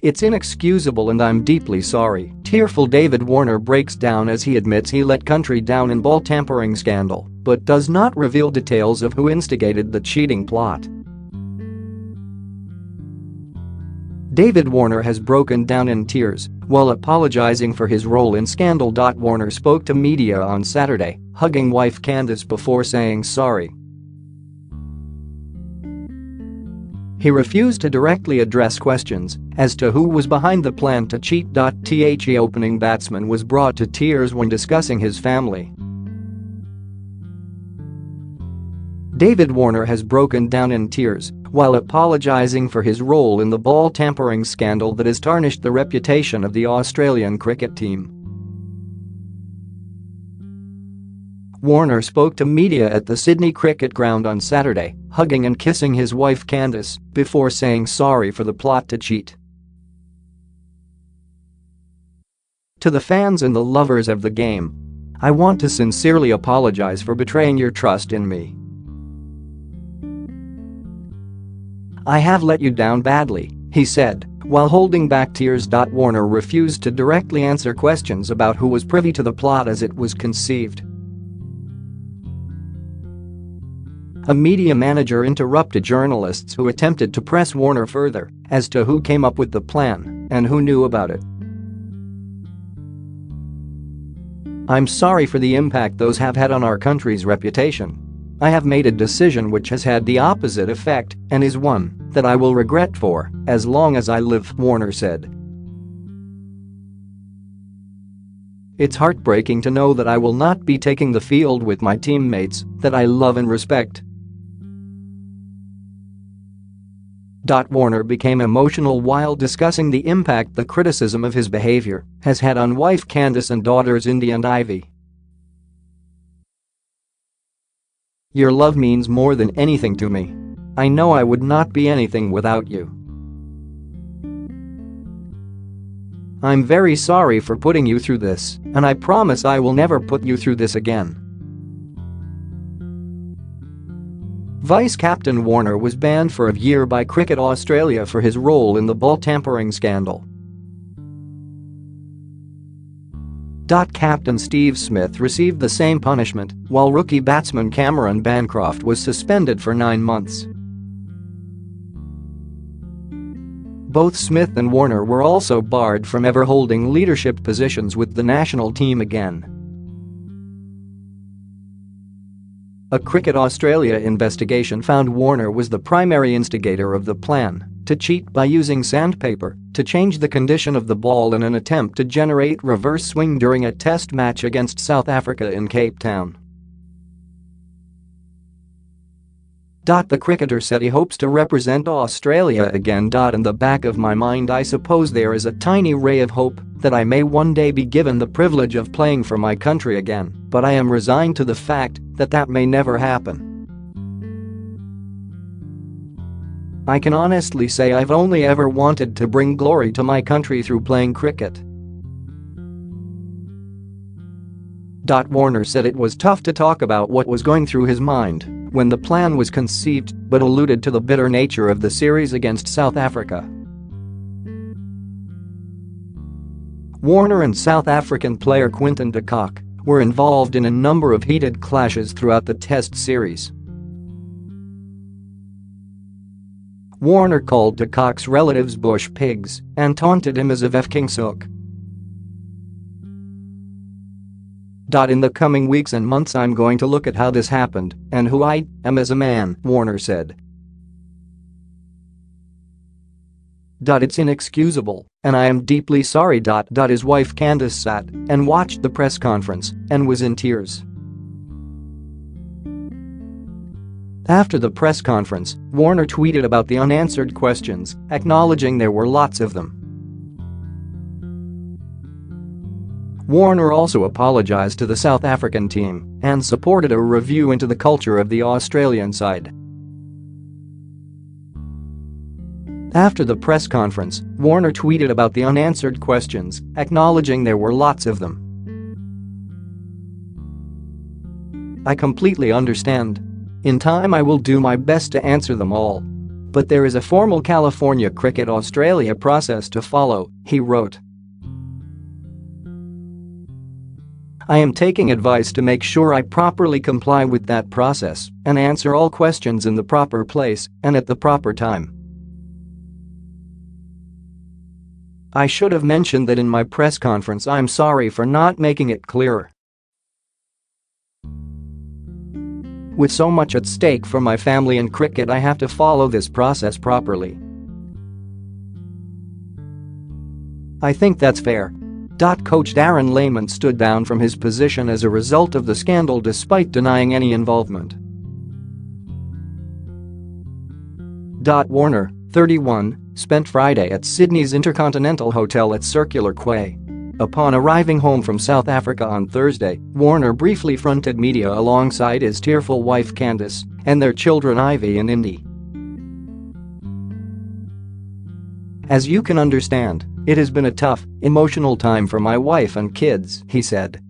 It's inexcusable and I'm deeply sorry, Tearful David Warner breaks down as he admits he let country down in ball tampering scandal, but does not reveal details of who instigated the cheating plot. David Warner has broken down in tears while apologizing for his role in scandal. Warner spoke to media on Saturday, hugging wife Candice before saying sorry. He refused to directly address questions as to who was behind the plan to cheat. The opening batsman was brought to tears when discussing his family. David Warner has broken down in tears while apologizing for his role in the ball tampering scandal that has tarnished the reputation of the Australian cricket team. Warner spoke to media at the Sydney Cricket Ground on Saturday, hugging and kissing his wife Candice before saying sorry for the plot to cheat. To the fans and the lovers of the game, I want to sincerely apologize for betraying your trust in me. I have let you down badly, he said, while holding back tears. Warner refused to directly answer questions about who was privy to the plot as it was conceived. A media manager interrupted journalists who attempted to press Warner further as to who came up with the plan and who knew about it. I'm sorry for the impact those have had on our country's reputation. I have made a decision which has had the opposite effect and is one that I will regret for as long as I live, Warner said. It's heartbreaking to know that I will not be taking the field with my teammates that I love and respect. Warner became emotional while discussing the impact the criticism of his behavior has had on wife Candice and daughters Indy and Ivy. Your love means more than anything to me. I know I would not be anything without you. I'm very sorry for putting you through this, and I promise I will never put you through this again. Vice-captain Warner was banned for a year by Cricket Australia for his role in the ball tampering scandal. Captain Steve Smith received the same punishment, while rookie batsman Cameron Bancroft was suspended for 9 months. Both Smith and Warner were also barred from ever holding leadership positions with the national team again. A Cricket Australia investigation found Warner was the primary instigator of the plan to cheat by using sandpaper to change the condition of the ball in an attempt to generate reverse swing during a test match against South Africa in Cape Town. The cricketer said he hopes to represent Australia again. In the back of my mind I suppose there is a tiny ray of hope that I may one day be given the privilege of playing for my country again, but I am resigned to the fact that that may never happen. I can honestly say I've only ever wanted to bring glory to my country through playing cricket. Warner said it was tough to talk about what was going through his mind when the plan was conceived, but alluded to the bitter nature of the series against South Africa. Warner and South African player Quinton de Kock were involved in a number of heated clashes throughout the Test series. Warner called de Kock's relatives bush pigs and taunted him as a Vefkingshoek. In the coming weeks and months I'm going to look at how this happened and who I am as a man, Warner said. It's inexcusable, and I am deeply sorry. His wife Candice sat and watched the press conference and was in tears. After the press conference, Warner tweeted about the unanswered questions, acknowledging there were lots of them. Warner also apologized to the South African team and supported a review into the culture of the Australian side. After the press conference, Warner tweeted about the unanswered questions, acknowledging there were lots of them. I completely understand. In time I will do my best to answer them all. But there is a formal California Cricket Australia process to follow, he wrote. I am taking advice to make sure I properly comply with that process and answer all questions in the proper place and at the proper time. I should have mentioned that in my press conference. I'm sorry for not making it clearer. With so much at stake for my family and cricket, I have to follow this process properly. I think that's fair. Coach Darren Lehman stood down from his position as a result of the scandal despite denying any involvement. Warner, 31, spent Friday at Sydney's Intercontinental Hotel at Circular Quay. Upon arriving home from South Africa on Thursday, Warner briefly fronted media alongside his tearful wife Candice and their children Ivy and Indy. As you can understand, it has been a tough, emotional time for my wife and kids, he said.